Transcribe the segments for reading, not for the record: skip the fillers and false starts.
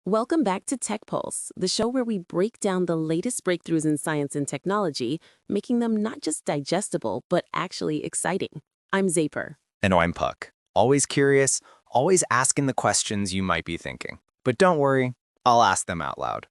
Welcome back to Tech Pulse, the show where we break down the latest breakthroughs in science and technology, making them not just digestible, but actually exciting. I'm Zaper. And I'm Puck. Always curious, always asking the questions you might be thinking. But don't worry, I'll ask them out loud.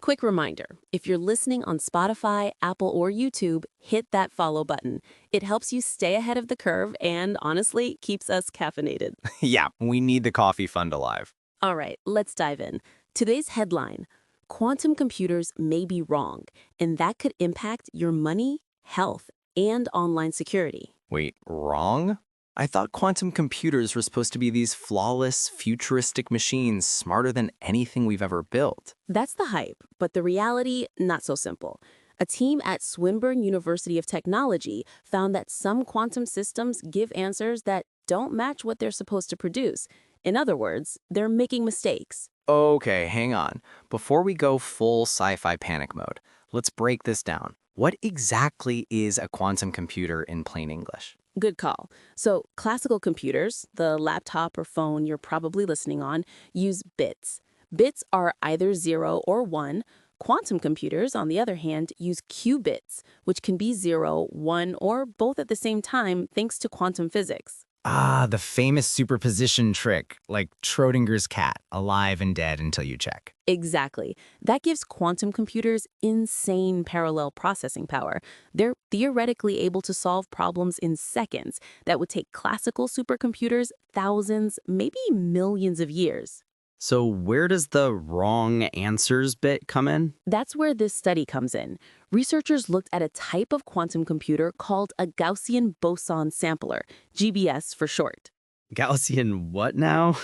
Quick reminder, if you're listening on Spotify, Apple, or YouTube, hit that follow button. It helps you stay ahead of the curve and, honestly, keeps us caffeinated. Yeah, we need the coffee fund alive. All right, let's dive in. Today's headline, quantum computers may be wrong, and that could impact your money, health, and online security. Wait, wrong? I thought quantum computers were supposed to be these flawless, futuristic machines smarter than anything we've ever built. That's the hype, but the reality, not so simple. A team at Swinburne University of Technology found that some quantum systems give answers that don't match what they're supposed to produce. In other words, they're making mistakes. Okay, hang on. Before we go full sci-fi panic mode, let's break this down. What exactly is a quantum computer in plain English? Good call. So, classical computers, the laptop or phone you're probably listening on, use bits. Bits are either 0 or 1. Quantum computers, on the other hand, use qubits, which can be 0, 1, or both at the same time thanks to quantum physics. Ah, the famous superposition trick, like Schrodinger's cat, alive and dead until you check. Exactly. That gives quantum computers insane parallel processing power. They're theoretically able to solve problems in seconds that would take classical supercomputers thousands, maybe millions of years. So where does the wrong answers bit come in? That's where this study comes in. Researchers looked at a type of quantum computer called a Gaussian Boson Sampler, GBS for short. Gaussian what now?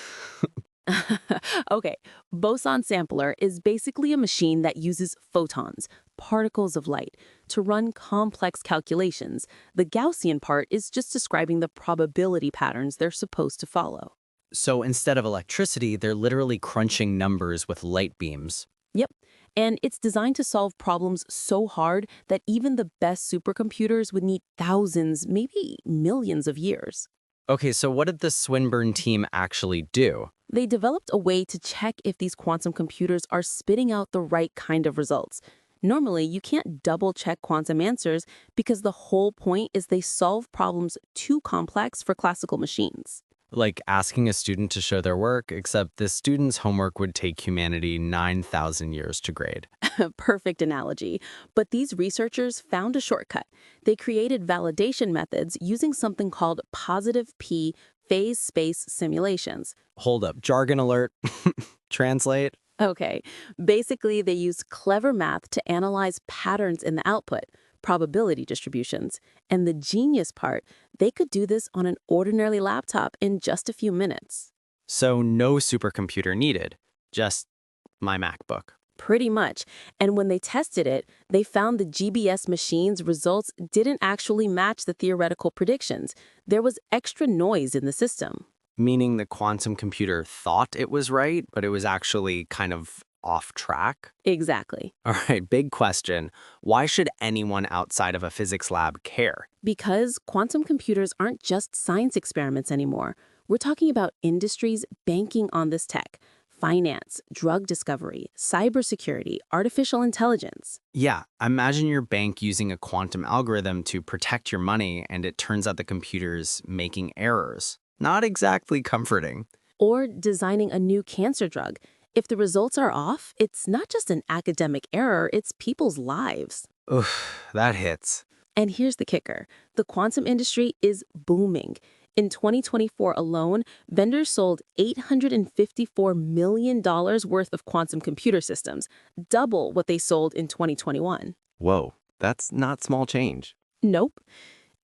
Okay, Boson Sampler is basically a machine that uses photons, particles of light, to run complex calculations. The Gaussian part is just describing the probability patterns they're supposed to follow. So instead of electricity, they're literally crunching numbers with light beams. Yep, and it's designed to solve problems so hard that even the best supercomputers would need thousands, maybe millions of years. Okay, so what did the Swinburne team actually do? They developed a way to check if these quantum computers are spitting out the right kind of results. Normally, you can't double-check quantum answers because the whole point is they solve problems too complex for classical machines. Like asking a student to show their work, except this student's homework would take humanity 9,000 years to grade. Perfect analogy. But these researchers found a shortcut. They created validation methods using something called positive P phase space simulations. Hold up, jargon alert. Translate. Okay, basically they used clever math to analyze patterns in the output, probability distributions. And the genius part, they could do this on an ordinary laptop in just a few minutes. So no supercomputer needed, just my MacBook. Pretty much. And when they tested it, they found the GBS machine's results didn't actually match the theoretical predictions. There was extra noise in the system. Meaning the quantum computer thought it was right, but it was actually kind of off track? Exactly. All right, big question. Why should anyone outside of a physics lab care? Because quantum computers aren't just science experiments anymore. We're talking about industries banking on this tech. Finance, drug discovery, cybersecurity, artificial intelligence. Yeah, imagine your bank using a quantum algorithm to protect your money, and it turns out the computer's making errors. Not exactly comforting. Or designing a new cancer drug. If the results are off, it's not just an academic error, it's people's lives. Oof, that hits. And here's the kicker. The quantum industry is booming. In 2024 alone, vendors sold $854 million worth of quantum computer systems, double what they sold in 2021. Whoa, that's not small change. Nope.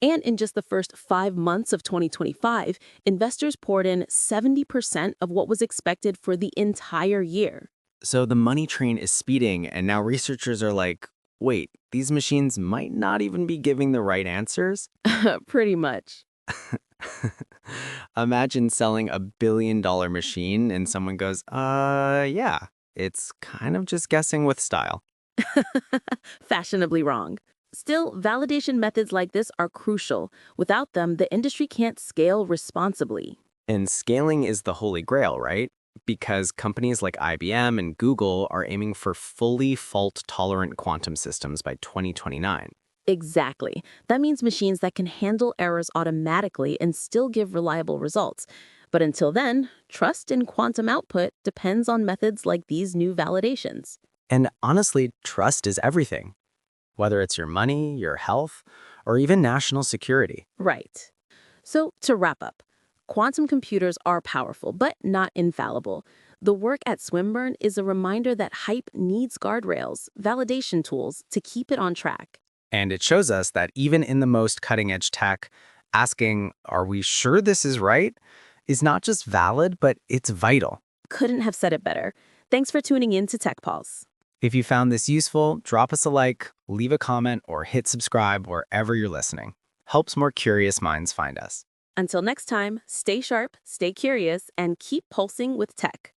And in just the first 5 months of 2025, investors poured in 70% of what was expected for the entire year. So the money train is speeding, and now researchers are like, wait, these machines might not even be giving the right answers? Pretty much. Imagine selling $1 billion machine and someone goes, yeah, it's kind of just guessing with style. Fashionably wrong. Still, validation methods like this are crucial. Without them, the industry can't scale responsibly. And scaling is the holy grail, right? because companies like IBM and Google are aiming for fully fault-tolerant quantum systems by 2029. Exactly. That means machines that can handle errors automatically and still give reliable results. But until then, trust in quantum output depends on methods like these new validations. And honestly, trust is everything, whether it's your money, your health, or even national security. Right. So, to wrap up, quantum computers are powerful, but not infallible. The work at Swinburne is a reminder that hype needs guardrails, validation tools to keep it on track. And it shows us that even in the most cutting-edge tech, asking, are we sure this is right, is not just valid, but it's vital. Couldn't have said it better. Thanks for tuning in to Tech Pulse. If you found this useful, drop us a like, leave a comment, or hit subscribe wherever you're listening. Helps more curious minds find us. Until next time, stay sharp, stay curious, and keep pulsing with tech.